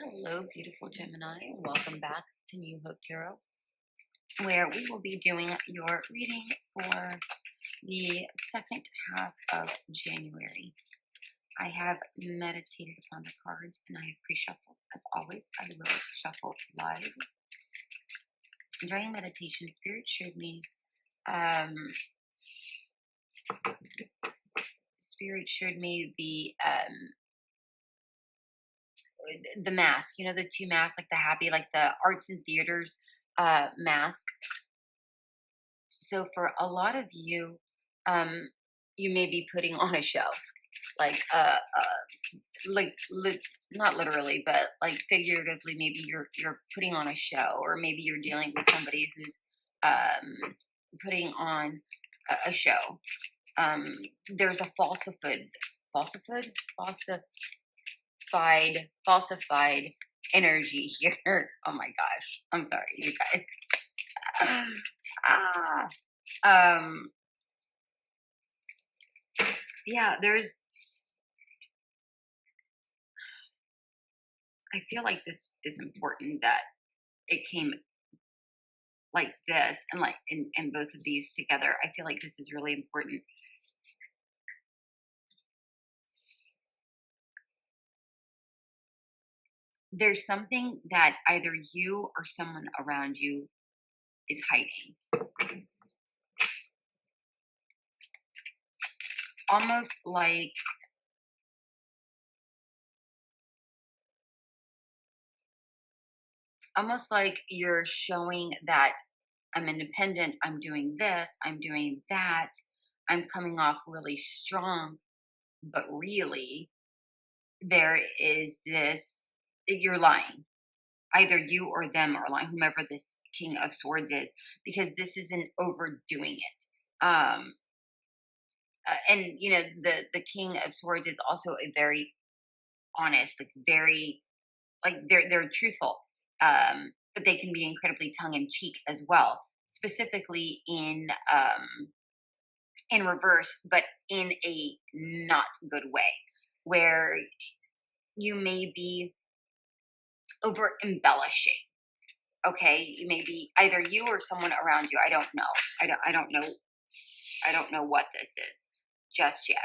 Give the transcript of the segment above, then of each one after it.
Hello, beautiful Gemini. Welcome back to New Hope Tarot, where we will be doing your reading for the second half of January. I have meditated upon the cards and I have pre-shuffled. As always, I will shuffle live. During meditation, Spirit showed me, um, the mask, the two masks, like the happy, like the arts and theaters mask. So for a lot of you, you may be putting on a show, like not literally, but like figuratively. Maybe you're putting on a show, or maybe you're dealing with somebody who's putting on a show. There's a falsified energy here. Oh my gosh, I'm sorry, you guys. ah, yeah, I feel like this is important that it came like this, and like in both of these together. I feel like this is really important. There's something that either you or someone around you is hiding. Almost like you're showing that I'm independent, I'm doing this, I'm doing that, I'm coming off really strong, but really there is this, you're lying. Either you or them are lying, whomever this King of Swords is, because this isn't overdoing it. And the King of Swords is also a very honest, like very, like they're truthful, but they can be incredibly tongue in cheek as well, specifically in reverse, but in a not good way, where you may be over embellishing. Okay, you may be either you or someone around you. I don't know. I don't know. I don't know what this is just yet.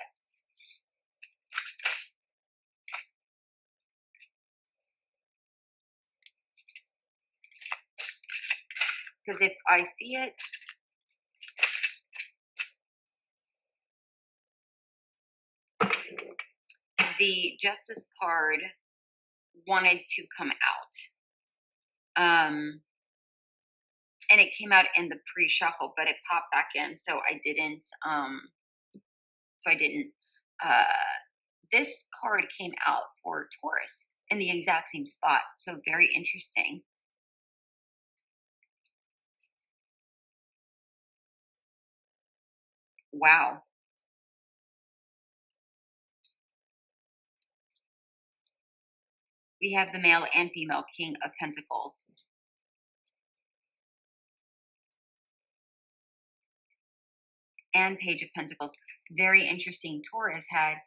Because if I see it, the Justice card wanted to come out. And it came out in the pre-shuffle, but it popped back in, so I didn't. This card came out for Taurus in the exact same spot, so very interesting. Wow. We have the male and female King of Pentacles. And Page of Pentacles. Very interesting. Taurus had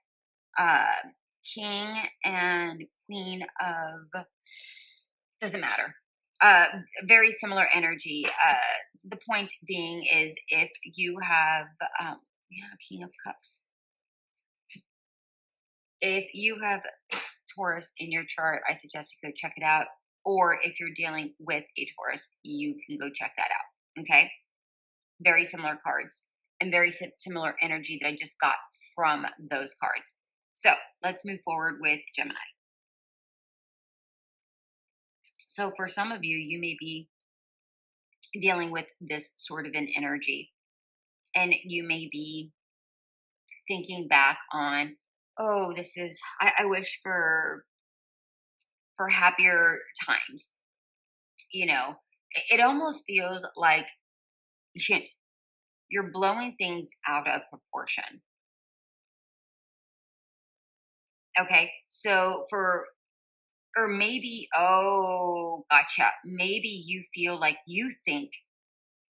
King and Queen of, doesn't matter. Very similar energy. The point being is, if you have King of Cups. If you have Taurus in your chart, I suggest you go check it out. Or if you're dealing with a Taurus, you can go check that out. Okay? Very similar cards and very similar energy that I just got from those cards. So let's move forward with Gemini. So for some of you, you may be dealing with this sort of an energy, and you may be thinking back on, oh, this is, I wish for happier times. It almost feels like you're blowing things out of proportion. Okay, so or maybe, oh, gotcha. Maybe you feel like you think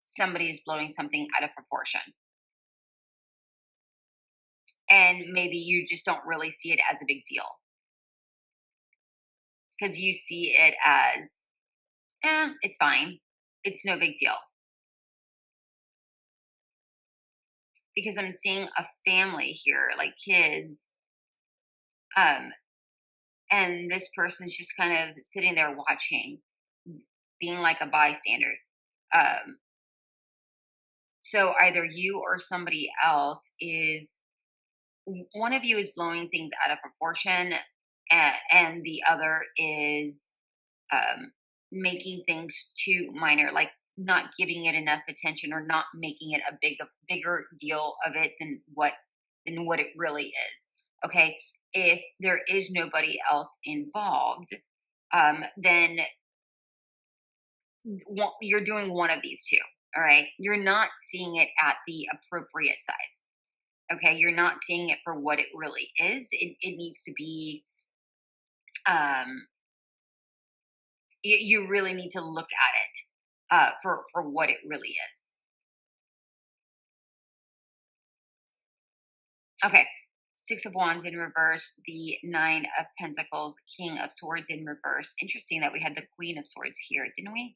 somebody is blowing something out of proportion. And maybe you just don't really see it as a big deal. because you see it as, it's fine. It's no big deal. Because I'm seeing a family here, like kids, um, and this person's just kind of sitting there watching, being like a bystander. Um, so either you or somebody else is, one of you is blowing things out of proportion, and the other is, um, making things too minor, like not giving it enough attention or not making it a bigger deal of it than what it really is. Okay, if there is nobody else involved, then you're doing one of these two. All right, you're not seeing it at the appropriate size. Okay, you're not seeing it for what it really is. It needs to be, um, you really need to look at it, for what it really is. Okay, Six of Wands in reverse, the Nine of Pentacles, King of Swords in reverse. Interesting that we had the Queen of Swords here, didn't we?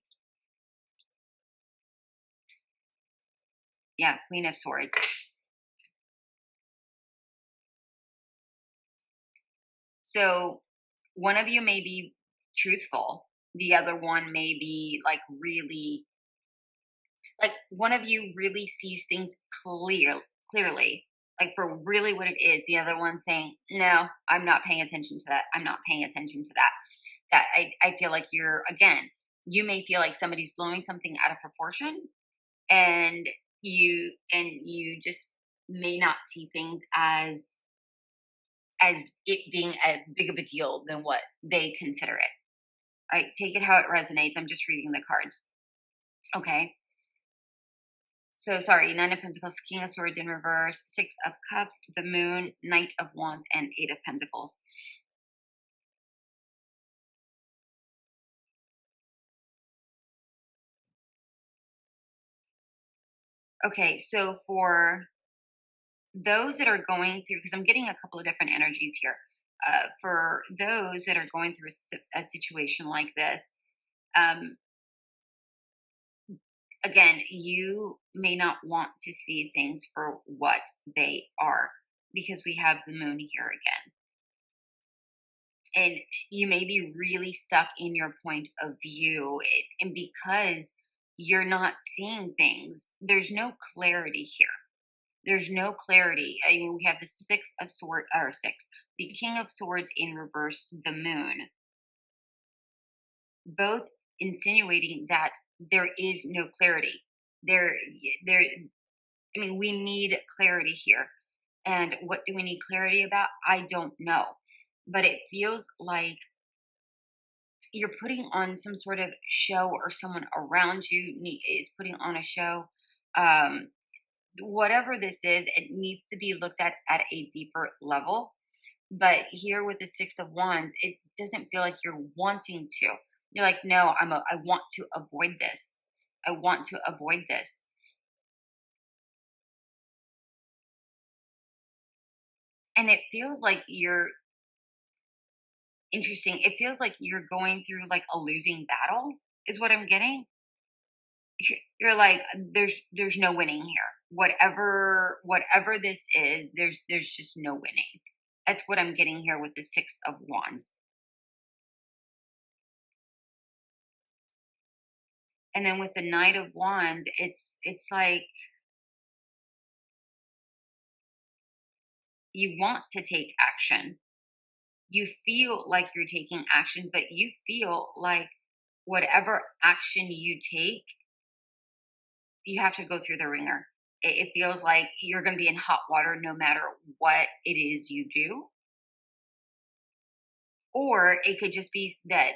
Yeah, Queen of Swords. So one of you may be truthful, the other one may be like really, like one of you really sees things clearly, like for really what it is. The other one saying, no, I'm not paying attention to that. I'm not paying attention to that. I feel like you're, again, you may feel like somebody's blowing something out of proportion, and you just may not see things as it being a big of a deal than what they consider it. All right, take it how it resonates. I'm just reading the cards. Okay. So sorry, Nine of Pentacles, King of Swords in reverse, Six of Cups, the Moon, Knight of Wands, and Eight of Pentacles. Okay, so for those that are going through, because I'm getting a couple of different energies here, for those that are going through a situation like this, um, again, you may not want to see things for what they are, because we have the moon here again. And you may be really stuck in your point of view. And because you're not seeing things, there's no clarity here. There's no clarity. I mean, we have the Six of Swords, or six, the King of Swords in reverse, the moon, both insinuating that there is no clarity. There, I mean, we need clarity here. And what do we need clarity about? I don't know. But it feels like you're putting on some sort of show, or someone around you is putting on a show. Um, Whatever this is, it needs to be looked at a deeper level. But here with the Six of Wands, it doesn't feel like you're wanting to. You're like, no, I want to avoid this. I want to avoid this. And it feels like you're, interesting. It feels like you're going through like a losing battle, is what I'm getting. You're like, there's no winning here. Whatever this is, there's just no winning. That's what I'm getting here with the Six of Wands. And then with the Knight of Wands, it's like you want to take action. You feel like you're taking action, but you feel like whatever action you take, you have to go through the ringer. It feels like you're going to be in hot water no matter what it is you do. Or it could just be that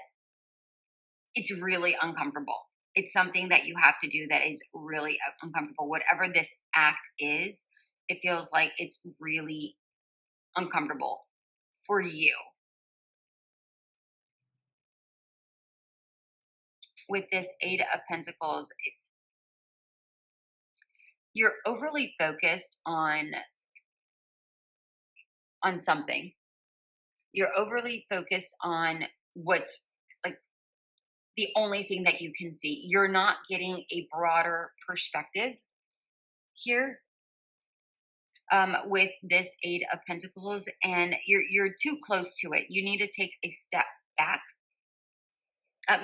it's really uncomfortable. It's something that you have to do that is really uncomfortable. Whatever this act is, it feels like it's really uncomfortable for you. With this Eight of Pentacles, you're overly focused on something. You're overly focused on what's like the only thing that you can see. You're not getting a broader perspective here with this Eight of Pentacles, and you're too close to it. You need to take a step back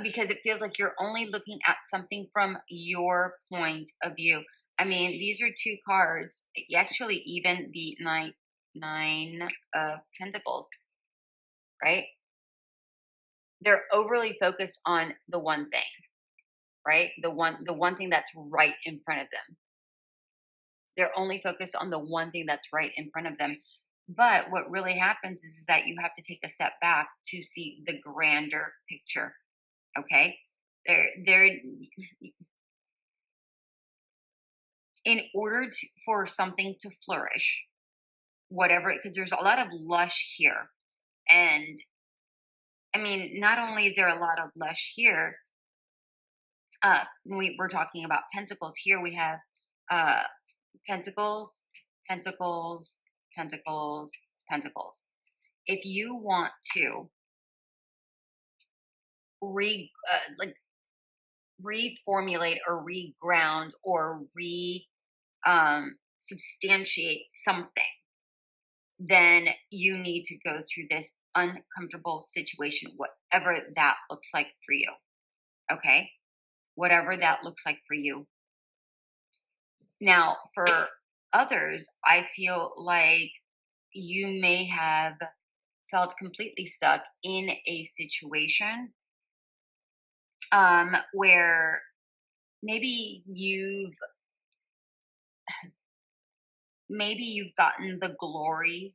because it feels like you're only looking at something from your point of view. I mean, these are two cards. Actually, even the nine of Pentacles, right? They're overly focused on the one thing, right? The one thing that's right in front of them. They're only focused on the one thing that's right in front of them. But what really happens is that you have to take a step back to see the grander picture. Okay? They're in order for something to flourish, whatever, because there's a lot of lush here. And I mean, not only is there a lot of lush here, when we're talking about pentacles, here we have uh, pentacles, pentacles, pentacles, pentacles. If you want to like reformulate or reground or substantiate something, then you need to go through this uncomfortable situation, whatever that looks like for you. Okay? Whatever that looks like for you. Now, for others, I feel like you may have felt completely stuck in a situation where maybe you've gotten the glory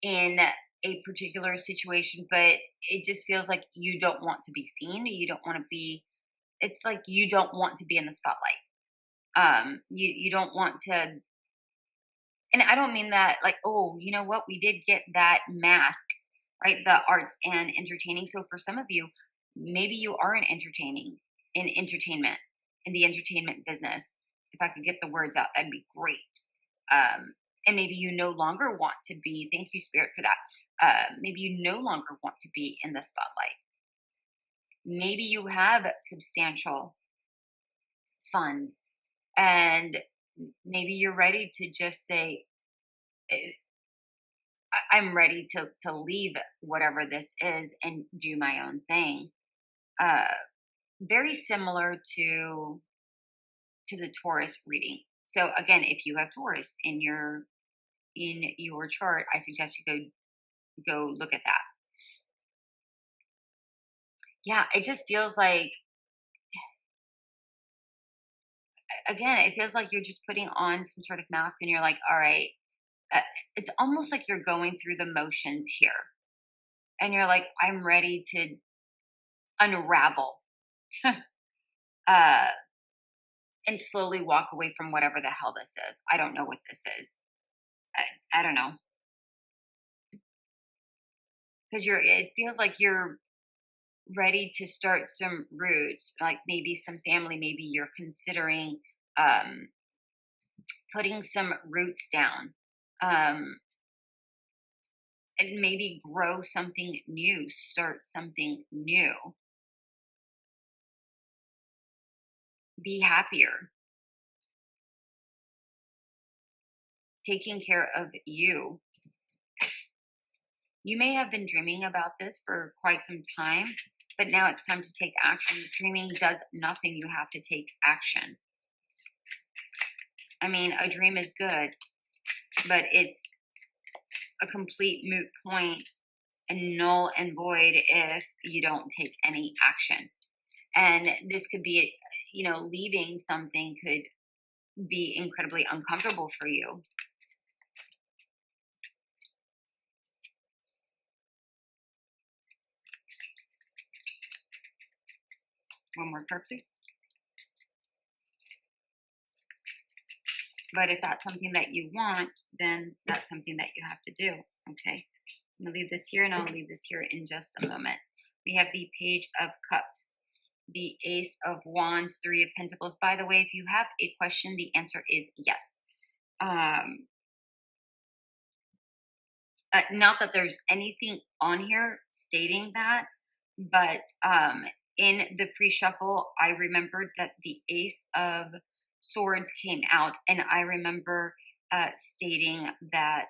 in a particular situation, but it just feels like you don't want to be seen. You don't want to be. It's like you don't want to be in the spotlight. You don't want to. And I don't mean that like, oh, you know what? We did get that mask, right? The arts and entertaining. So for some of you, maybe you are in entertainment, in the entertainment business. If I could get the words out, that'd be great. And maybe you no longer want to be, thank you, Spirit, for that. Maybe you no longer want to be in the spotlight. Maybe you have substantial funds and maybe you're ready to just say, I'm ready to leave whatever this is and do my own thing. Very similar to the Taurus reading. So again, if you have Taurus in your chart, I suggest you go look at that. Yeah, it just feels like, again, it feels like you're just putting on some sort of mask and you're like, all right, it's almost like you're going through the motions here. And you're like, I'm ready to unravel uh, and slowly walk away from whatever the hell this is. I don't know what this is. I don't know. Because it feels like you're ready to start some roots, like maybe some family, maybe you're considering putting some roots down. And maybe grow something new, start something new. Be happier. Taking care of you. You may have been dreaming about this for quite some time, but now it's time to take action. Dreaming does nothing. You have to take action. I mean, a dream is good, but it's a complete moot point and null and void if you don't take any action. And this could be, leaving something could be incredibly uncomfortable for you. One more card, please. But if that's something that you want, then that's something that you have to do. Okay. I'm going to leave this here and I'll leave this here in just a moment. We have the Page of Cups, the Ace of Wands, Three of Pentacles. By the way, if you have a question, the answer is yes. Not that there's anything on here stating that, but in the pre-shuffle, I remembered that the Ace of Swords came out, and I remember stating that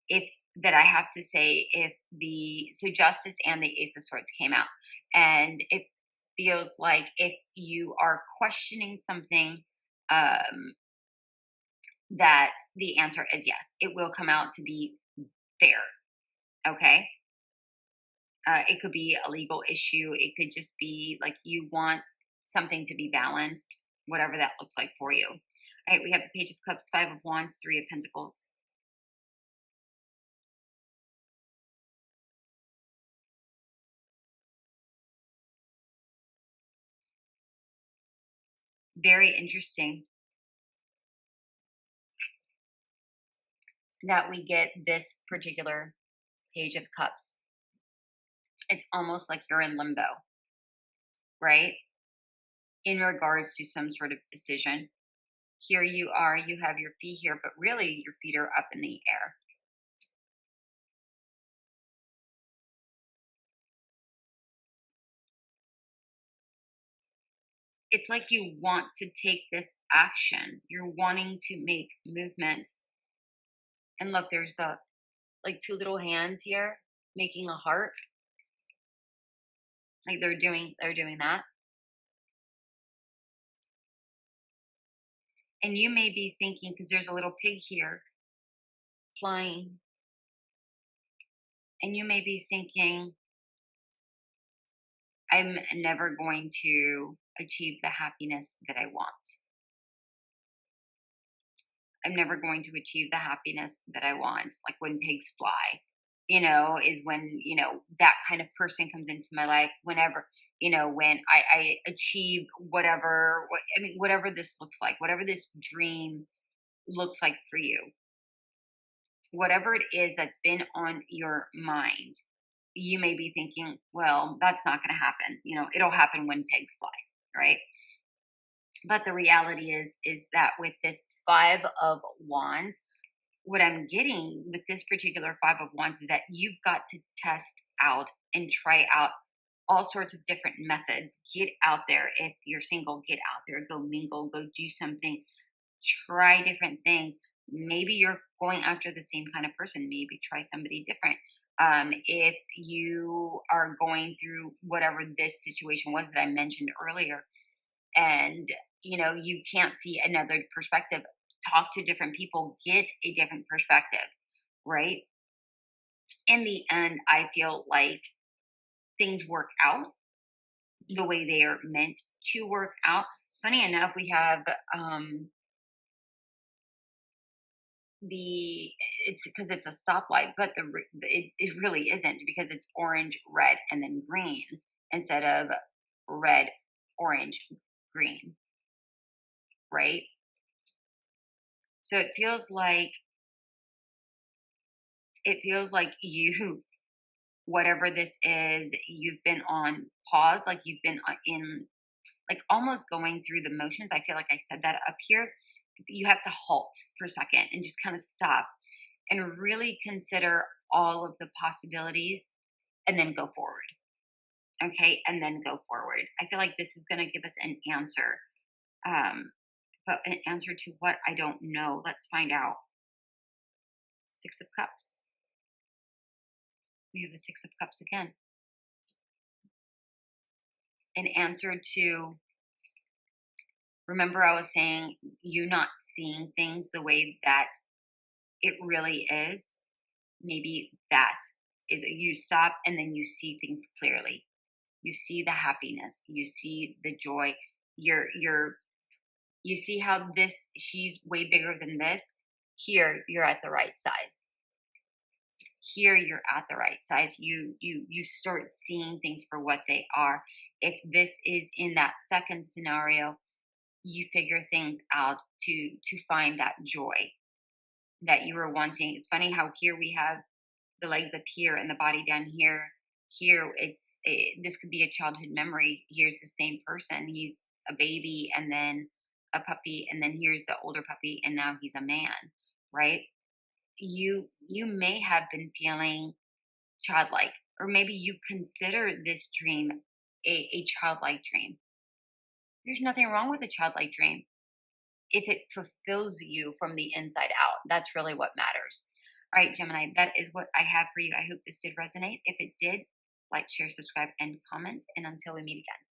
if that I have to say if the so Justice and the Ace of Swords came out, and it feels like if you are questioning something, um, that the answer is yes, it will come out to be fair. Okay. It could be a legal issue. It could just be like you want something to be balanced, whatever that looks like for you. All right, we have the Page of Cups, Five of Wands, Three of Pentacles. Very interesting that we get this particular Page of Cups. It's almost like you're in limbo, right? In regards to some sort of decision. Here you are, you have your feet here, but really your feet are up in the air. It's like you want to take this action. You're wanting to make movements. And look, there's like two little hands here making a heart. Like they're doing that. And you may be thinking, because there's a little pig here flying, and you may be thinking, I'm never going to achieve the happiness that I want. I'm never going to achieve the happiness that I want. Like when pigs fly, is when, that kind of person comes into my life whenever, when I achieve whatever this looks like, whatever this dream looks like for you, whatever it is that's been on your mind, you may be thinking, well, that's not going to happen. It'll happen when pigs fly, right? But the reality is that with this Five of Wands, what I'm getting with this particular Five of Wands is that you've got to test out and try out all sorts of different methods. Get out there. If you're single, get out there, go mingle, go do something, try different things. Maybe you're going after the same kind of person. Maybe try somebody different. If you are going through whatever this situation was that I mentioned earlier, and you can't see another perspective, talk to different people, get a different perspective, right? In the end, I feel like things work out the way they are meant to work out. Funny enough, we have it's because it's a stoplight, but it really isn't, because it's orange, red, and then green instead of red, orange, green, right? So it feels like you, whatever this is, you've been on pause, like you've been in, like almost going through the motions. I feel like I said that up here. You have to halt for a second and just kind of stop and really consider all of the possibilities and then go forward. Okay. And then go forward. I feel like this is going to give us an answer. But an answer to what? I don't know. Let's find out. Six of Cups. We have the Six of Cups again. An answer to, remember I was saying, you not seeing things the way that it really is. Maybe that is, you stop and then you see things clearly. You see the happiness. You see the joy. You see how she's way bigger than this. Here, you're at the right size. Here, you're at the right size. You start seeing things for what they are. If this is in that second scenario, you figure things out to find that joy that you were wanting. It's funny how here we have the legs up here and the body down here. Here, this could be a childhood memory. Here's the same person. He's a baby and then a puppy, and then here's the older puppy, and now he's a man, right? you may have been feeling childlike, or maybe you consider this dream a childlike dream. There's nothing wrong with a childlike dream if it fulfills you from the inside out. That's really what matters. All right, Gemini, that is what I have for you. I hope this did resonate. If it did, like, share, subscribe, and comment. And until we meet again.